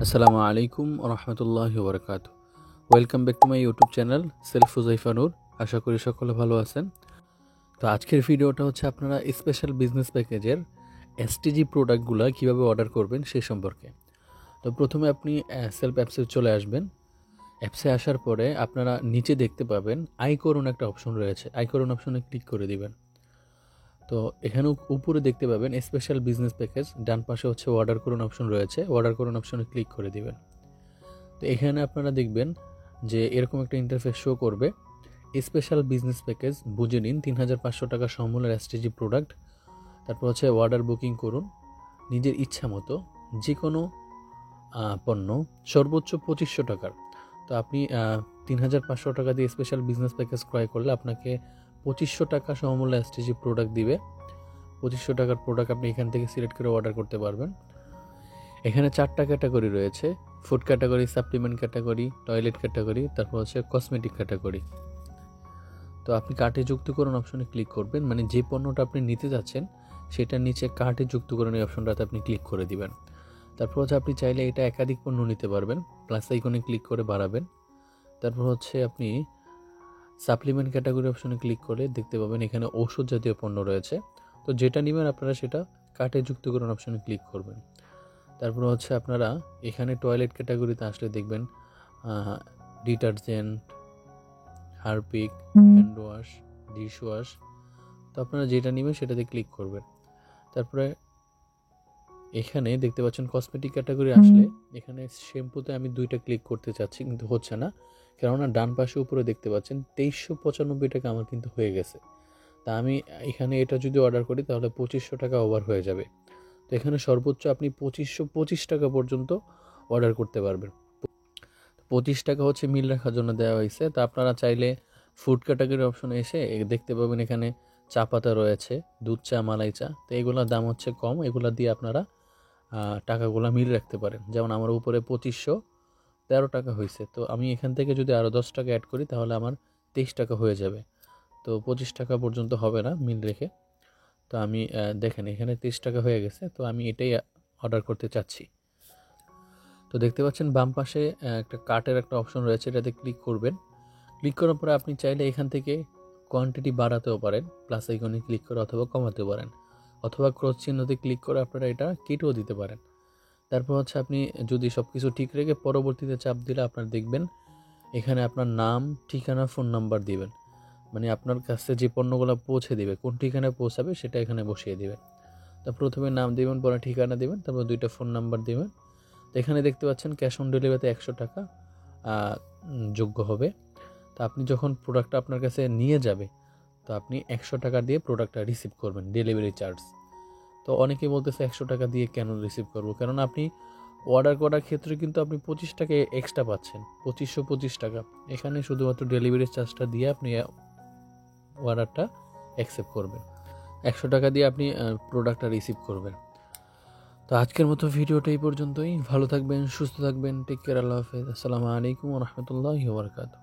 আসসালামু আলাইকুম রহমতুল্লাহি ওবরাকাতু। Welcome back to my YouTube channel self Huzaifa Noor. আশা করি সকলে ভালো আছেন। তো আজকের ভিডিওটা হচ্ছে আপনারা স্পেশাল বিজনেস প্যাকেজের এসটিজি প্রোডাক্টগুলো কীভাবে অর্ডার করবেন সে সম্পর্কে। তো প্রথমে আপনি সেলফ অ্যাপসে চলে আসবেন। অ্যাপসে আসার পরে আপনারা নিচে দেখতে পাবেন আই করুন একটা অপশন রয়েছে, আই করুন অপশনে ক্লিক করে দিবেন। তো এখানে উপরে দেখতে পাবেন স্পেশাল বিজনেস প্যাকেজ, ডান পাশে হচ্ছে অর্ডার করুন অপশন রয়েছে, অর্ডার করুন অপশনে ক্লিক করে দিবেন। তো এখানে আপনারা দেখবেন যে এরকম একটা ইন্টারফেস শো করবে, স্পেশাল বিজনেস প্যাকেজ বুঝে নিন ৩৫০০ টাকা সমূল্যের এসটিজি প্রোডাক্ট। তারপর হচ্ছে অর্ডার বুকিং করুন নিজের ইচ্ছা মতো যে কোনো পণ্য সর্বোচ্চ ২৫০০ টাকার। তো আপনি ৩৫০০ টাকা দিয়ে স্পেশাল বিজনেস প্যাকেজ ক্রয় করলে আপনাকে ২৫০০ টাকা সমূল্যের এসটিজি প্রোডাক্ট দিবে। ২৫০০ টাকার প্রোডাক্ট আপনি এখান থেকে সিলেক্ট করে অর্ডার করতে পারবেন। এখানে 4টা ক্যাটাগরি রয়েছে, food category, supplement category, toilet category, তারপর হচ্ছে কসমেটিক ক্যাটাগরি। তো আপনি কার্টে যুক্তকরণ অপশনে ক্লিক করবেন, মানে যে পণ্যটা আপনি নিতে যাচ্ছেন সেটার নিচে কার্টে যুক্তকরণ এই অপশনটাতে আপনি ক্লিক করে দিবেন। তারপর হচ্ছে আপনি চাইলে এটা একাধিক পণ্য নিতে পারবেন, প্লাস আইকনে ক্লিক করে বাড়াবেন। তারপর হচ্ছে আপনি সাপ্লিমেন্ট ক্যাটাগরি অপশনে ক্লিক করে দেখতে পাবেন এখানে ঔষধ জাতীয় পণ্য রয়েছে। তো যেটা নেবেন আপনারা সেটা কার্টে যুক্তকরণ অপশনে ক্লিক করবেন। তারপর হচ্ছে আপনারা এখানে টয়লেট ক্যাটাগরিতে আসলে দেখবেন detergent, Harpic, hand wash, dish wash. তো আপনারা যেটা নেবেন সেটাতে ক্লিক করবেন। তারপরে এখানে দেখতে পাচ্ছেন কসমেটিক ক্যাটাগরি আসলে এখানে শ্যাম্পুতে আমি 2টা ক্লিক করতে চাচ্ছি কিন্তু হচ্ছে না, কেননা ডান পাশে উপরে দেখতে পাচ্ছেন ২৩৯৫ টাকা আমার কিন্তু হয়ে গেছে। তা আমি এখানে এটা যদি অর্ডার করি তাহলে ২৫০০ টাকা ওভার হয়ে যাবে। তো এখানে সর্বোচ্চ আপনি ২৫২৫ টাকা পর্যন্ত অর্ডার করতে পারবেন। ২৫ টাকা হচ্ছে মিল রাখার জন্য দেওয়া হয়েছে। তা আপনারা চাইলে ফুড ক্যাটাগরি অপশনে এসে দেখতে পাবেন এখানে চা পাতা রয়েছে, দুধ চা, মালাই চা। তো এগুলোর দাম হচ্ছে কম, এগুলো দিয়ে আপনারা টাকাগুলো মিল রাখতে পারেন। যেমন আমার উপরে ২৫১৩ টাকা হয়েছে, তো আমি এখান থেকে যদি আরও 10 টাকা অ্যাড করি তাহলে আমার 23 টাকা হয়ে যাবে। তো 25 টাকা পর্যন্ত হবে না মিল রেখে। তো আমি দেখেন এখানে 30 টাকা হয়ে গেছে, তো আমি এটাই অর্ডার করতে চাচ্ছি। তো দেখতে পাচ্ছেন বাম পাশে একটা কার্টের একটা অপশন রয়েছে, এটাতে ক্লিক করবেন। ক্লিক করার পরে আপনি চাইলে এখান থেকে কোয়ান্টিটি বাড়াতেও পারেন, প্লাস আইকনে ক্লিক করে, অথবা কমাতেও পারেন, অথবা ক্রস চিহ্নতে ক্লিক করে আপনারা এটা কেটেও দিতে পারেন। তারপর হচ্ছে আপনি যদি সব কিছু ঠিক রেখে পরবর্তীতে চাপ দিলে আপনার দেখবেন এখানে আপনার নাম, ঠিকানা, ফোন নাম্বার দিবেন, মানে আপনার কাছে যে পণ্যগুলো পৌঁছে দিবে কোন ঠিকানায় পৌঁছাবে সেটা এখানে বসিয়ে দিবেন। তো প্রথমে নাম দিবেন, পরে ঠিকানা দিবেন, তারপর 2টা ফোন নাম্বার দিবেন। তো এখানে দেখতে পাচ্ছেন ক্যাশ অন ডেলিভারিতে 100 টাকা যোগ্য হবে। তো আপনি যখন প্রোডাক্টটা আপনার কাছে নিয়ে যাবে তো আপনি 100 টাকা দিয়ে প্রোডাক্টটা রিসিভ করবেন, ডেলিভারি চার্জ। তো অনেকেই বলতেছে 100 টাকা দিয়ে কেন রিসিভ করবো, কেননা আপনি অর্ডার করার ক্ষেত্রে কিন্তু আপনি 25 টাকা এক্সট্রা পাচ্ছেন, 2525 টাকা। এখানে শুধুমাত্র ডেলিভারি চার্জটা দিয়ে আপনি অর্ডারটা অ্যাকসেপ্ট করবেন, 100 টাকা দিয়ে আপনি প্রোডাক্টটা রিসিভ করবেন। তো আজকের মতো ভিডিওটা এই পর্যন্তই। ভালো থাকবেন, সুস্থ থাকবেন, টেক কেয়ার, আল্লাহ হাফেজ, আসসালামু আলাইকুম রহমতুল্লাহি ওয়া বারাকাতুহু।